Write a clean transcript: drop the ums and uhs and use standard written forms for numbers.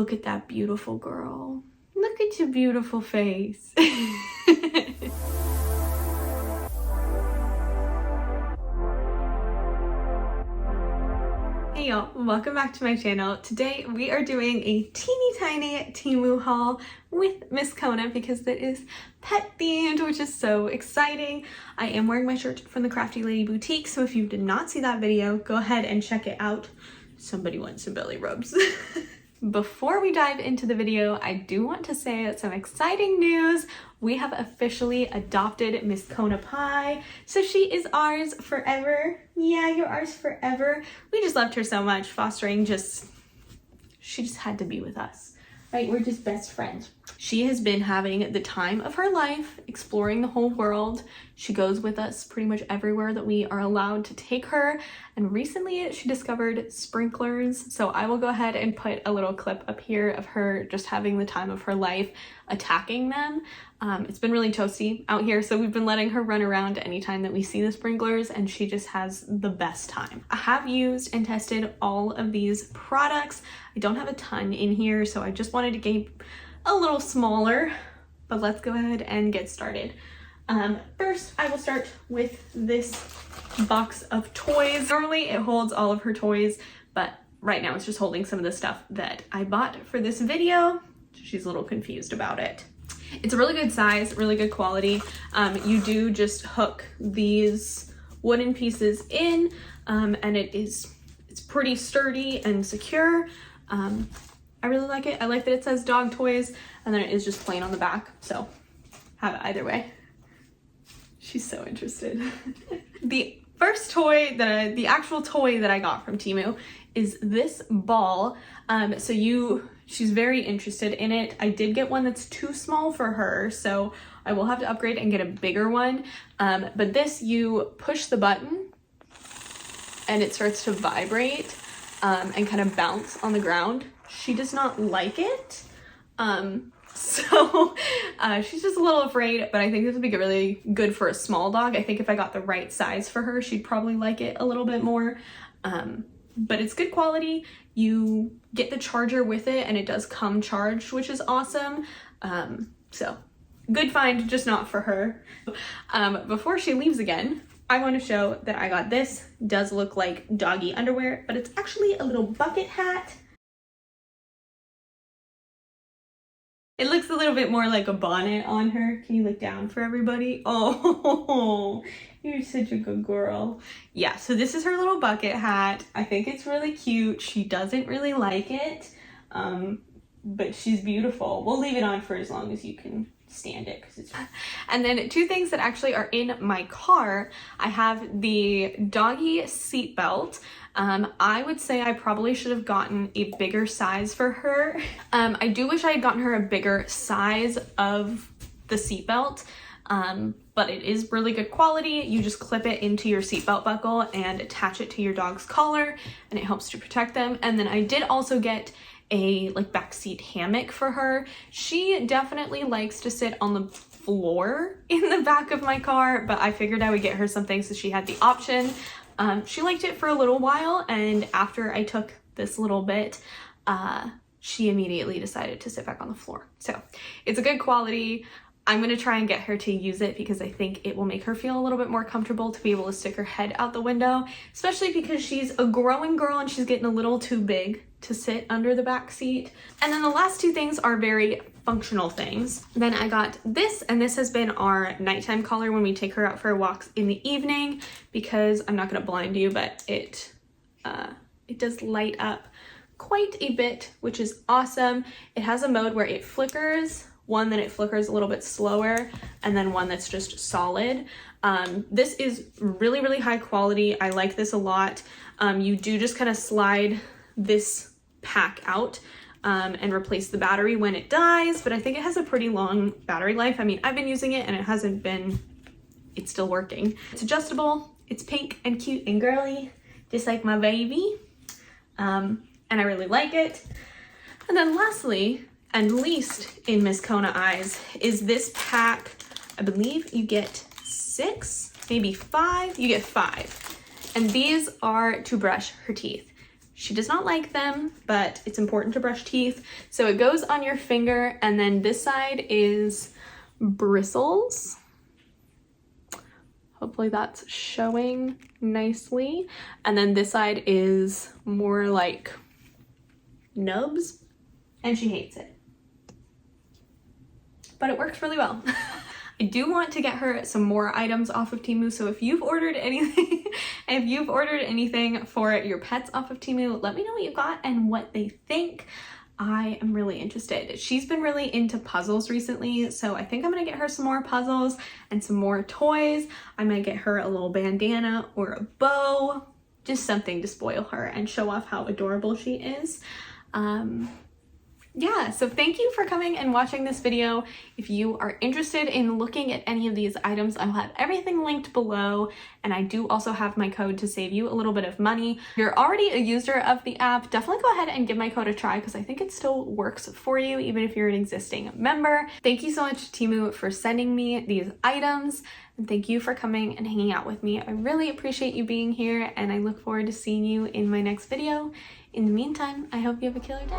Look at that beautiful girl. Look at your beautiful face. Hey y'all, welcome back to my channel. Today we are doing a teeny tiny Temu haul with Miss Kona because it is pet themed, which is so exciting. I am wearing my shirt from the Crafty Lady Boutique, so if you did not see that video, go ahead and check it out. Somebody wants some belly rubs. Before we dive into the video, I do want to say some exciting news. We have officially adopted Miss Kona Pie, so she is ours forever. Yeah, you're ours forever. We just loved her so much. Fostering she just had to be with us, right? We're just best friends. She has been having the time of her life, exploring the whole world. She goes with us pretty much everywhere that we are allowed to take her. And recently she discovered sprinklers. So I will go ahead and put a little clip up here of her just having the time of her life attacking them. It's been really toasty out here, so we've been letting her run around anytime that we see the sprinklers, and she just has the best time. I have used and tested all of these products. I don't have a ton in here, so I just wanted to keep a little smaller, but let's go ahead and get started. First, I will start with this box of toys. Normally it holds all of her toys, but right now it's just holding some of the stuff that I bought for this video. She's a little confused about it. It's a really good size, really good quality. You do just hook these wooden pieces in, and it's pretty sturdy and secure. I really like it. I like that it says dog toys, and then it is just plain on the back, so have it either way. She's so interested. The first toy, the actual toy that I got from Temu is this ball. She's very interested in it. I did get one that's too small for her, so I will have to upgrade and get a bigger one. But this, you push the button and it starts to vibrate and kind of bounce on the ground. She does not like it. She's just a little afraid, but I think this would be really good for a small dog. I think if I got the right size for her, she'd probably like it a little bit more. But it's good quality. You get the charger with it, and it does come charged, which is awesome. So good find, just not for her. Before she leaves again, I want to show that I got this. It does look like doggy underwear, but it's actually a little bucket hat. It looks a little bit more like a bonnet on her. Can you look down for everybody? Oh, you're such a good girl. Yeah, so this is her little bucket hat. I think it's really cute. She doesn't really like it, but she's beautiful. We'll leave it on for as long as you can stand it. And then two things that actually are in my car. I have the doggy seat belt. I would say I probably should have gotten a bigger size for her. I do wish I had gotten her a bigger size of the seatbelt, but it is really good quality. You just clip it into your seatbelt buckle and attach it to your dog's collar, and it helps to protect them. And then I did also get a backseat hammock for her. She definitely likes to sit on the floor in the back of my car, but I figured I would get her something so she had the option. She liked it for a little while, and after I took this little bit, she immediately decided to sit back on the floor. So it's a good quality. I'm going to try and get her to use it because I think it will make her feel a little bit more comfortable to be able to stick her head out the window, especially because she's a growing girl and she's getting a little too big to sit under the back seat. And then the last two things are very functional things. Then I got this, and this has been our nighttime collar when we take her out for walks in the evening, because I'm not going to blind you, but it does light up quite a bit, which is awesome. It has a mode where it flickers, one that it flickers a little bit slower, and then one that's just solid. This is really, really high quality. I like this a lot. You do just kind of slide this pack out and replace the battery when it dies, but I think it has a pretty long battery life. I mean, I've been using it and it's still working. It's adjustable, it's pink and cute and girly, just like my baby, and I really like it. And then lastly, and least in Miss Kona eyes, is this pack. I believe you get 6, maybe 5, you get 5. And these are to brush her teeth. She does not like them, but it's important to brush teeth. So it goes on your finger, and then this side is bristles. Hopefully that's showing nicely. And then this side is more like nubs, and she hates it. But it works really well. I do want to get her some more items off of Temu, so if you've ordered anything, for your pets off of Temu, let me know what you got and what they think. I am really interested. She's been really into puzzles recently, so I think I'm gonna get her some more puzzles and some more toys. I'm gonna get her a little bandana or a bow, just something to spoil her and show off how adorable she is. Yeah, so thank you for coming and watching this video. If you are interested in looking at any of these items, I'll have everything linked below, and I do also have my code to save you a little bit of money. If you're already a user of the app, definitely go ahead and give my code a try because I think it still works for you even if you're an existing member. Thank you so much, Temu, for sending me these items, and thank you for coming and hanging out with me. I really appreciate you being here, and I look forward to seeing you in my next video. In the meantime, I hope you have a killer day.